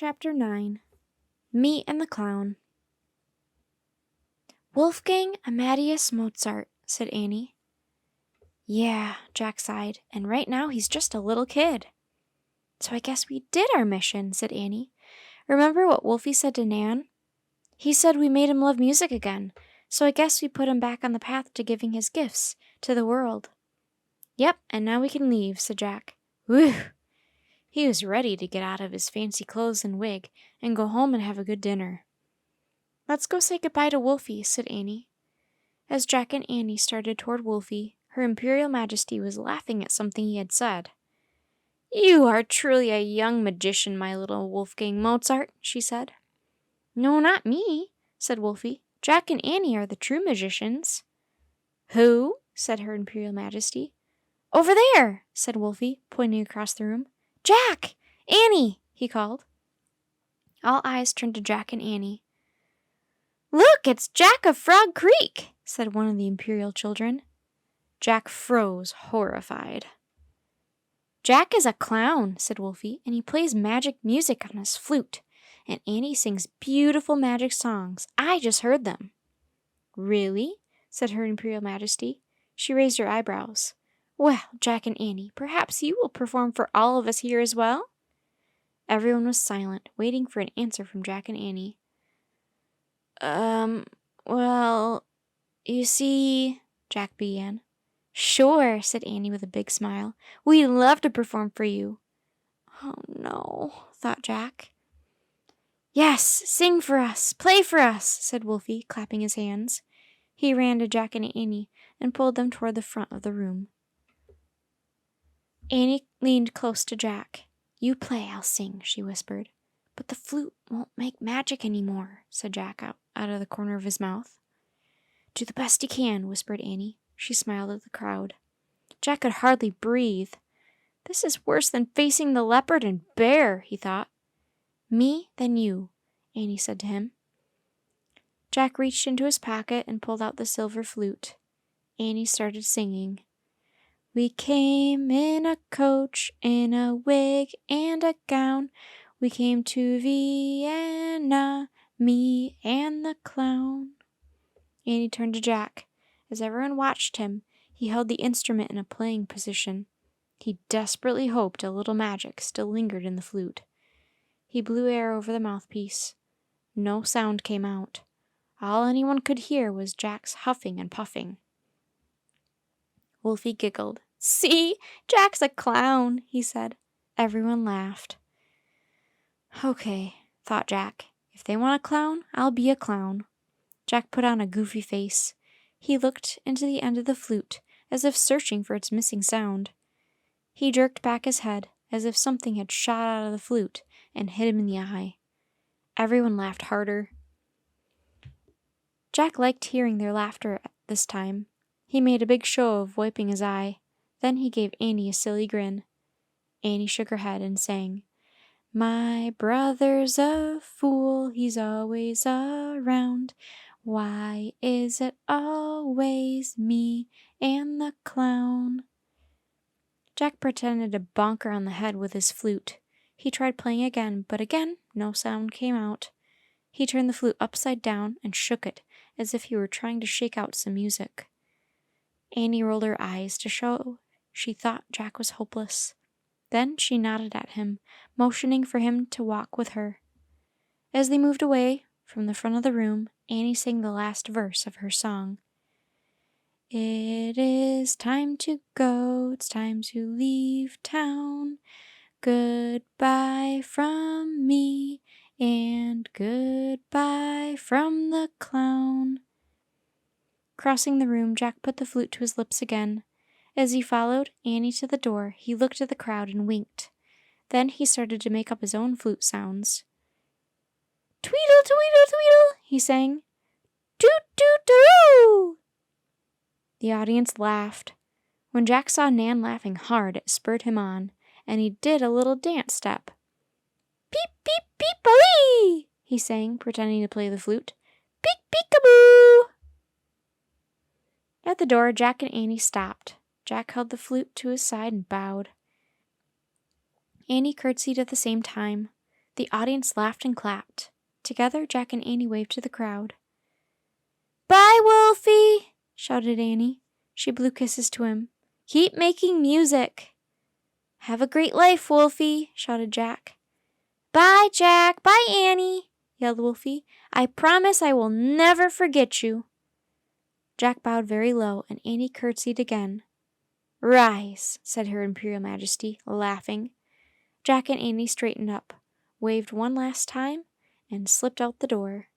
Chapter 9. Me and the Clown. "Wolfgang Amadeus Mozart," said Annie. "Yeah," Jack sighed, "and right now he's just a little kid." "So I guess we did our mission," said Annie. "Remember what Wolfie said to Nan? He said we made him love music again, so I guess we put him back on the path to giving his gifts to the world." "Yep, and now we can leave," said Jack. "Whew!" He was ready to get out of his fancy clothes and wig and go home and have a good dinner. "Let's go say goodbye to Wolfie," said Annie. As Jack and Annie started toward Wolfie, Her Imperial Majesty was laughing at something he had said. "You are truly a young magician, my little Wolfgang Mozart," she said. "No, not me," said Wolfie. "Jack and Annie are the true magicians." "Who?" said Her Imperial Majesty. "Over there," said Wolfie, pointing across the room. "Jack! Annie!" he called. All eyes turned to Jack and Annie. "Look, it's Jack of Frog Creek," said one of the Imperial children. Jack froze, horrified. "Jack is a clown," said Wolfie, "and he plays magic music on his flute, and Annie sings beautiful magic songs. I just heard them." "Really?" said Her Imperial Majesty. She raised her eyebrows. "Well, Jack and Annie, perhaps you will perform for all of us here as well?" Everyone was silent, waiting for an answer from Jack and Annie. Well, you see," Jack began. "Sure," said Annie with a big smile. "We'd love to perform for you." "Oh, no," thought Jack. "Yes, sing for us, play for us," said Wolfie, clapping his hands. He ran to Jack and Annie and pulled them toward the front of the room. Annie leaned close to Jack. "You play, I'll sing," she whispered. "But the flute won't make magic anymore," said Jack out of the corner of his mouth. "Do the best you can," whispered Annie. She smiled at the crowd. Jack could hardly breathe. "This is worse than facing the leopard and bear," he thought. "Me, then you," Annie said to him. Jack reached into his pocket and pulled out the silver flute. Annie started singing. "We came in a coach, in a wig and a gown. We came to Vienna, me and the clown." Annie turned to Jack. As everyone watched him, he held the instrument in a playing position. He desperately hoped a little magic still lingered in the flute. He blew air over the mouthpiece. No sound came out. All anyone could hear was Jack's huffing and puffing. Wolfie giggled. "See, Jack's a clown," he said. Everyone laughed. "Okay," thought Jack. "If they want a clown, I'll be a clown." Jack put on a goofy face. He looked into the end of the flute, as if searching for its missing sound. He jerked back his head, as if something had shot out of the flute and hit him in the eye. Everyone laughed harder. Jack liked hearing their laughter this time. He made a big show of wiping his eye. Then he gave Annie a silly grin. Annie shook her head and sang, "My brother's a fool, he's always around. Why is it always me and the clown?" Jack pretended to bonk her on the head with his flute. He tried playing again, but again no sound came out. He turned the flute upside down and shook it as if he were trying to shake out some music. Annie rolled her eyes to show she thought Jack was hopeless. Then she nodded at him, motioning for him to walk with her. As they moved away from the front of the room, Annie sang the last verse of her song. "It is time to go, it's time to leave town. Goodbye from me, and goodbye from the clown." Crossing the room, Jack put the flute to his lips again. As he followed Annie to the door, he looked at the crowd and winked. Then he started to make up his own flute sounds. "Tweedle, tweedle, tweedle," he sang. "Toot, toot, toot." The audience laughed. When Jack saw Nan laughing hard, it spurred him on, and he did a little dance step. "Peep, peep, peep-a-wee," he sang, pretending to play the flute. "Peek, peek-a-boo." At the door, Jack and Annie stopped. Jack held the flute to his side and bowed. Annie curtsied at the same time. The audience laughed and clapped. Together, Jack and Annie waved to the crowd. "Bye, Wolfie!" shouted Annie. She blew kisses to him. "Keep making music." "Have a great life, Wolfie!" shouted Jack. "Bye, Jack! Bye, Annie!" yelled Wolfie. "I promise I will never forget you." Jack bowed very low, and Annie curtsied again. "Rise," said Her Imperial Majesty, laughing. Jack and Annie straightened up, waved one last time, and slipped out the door.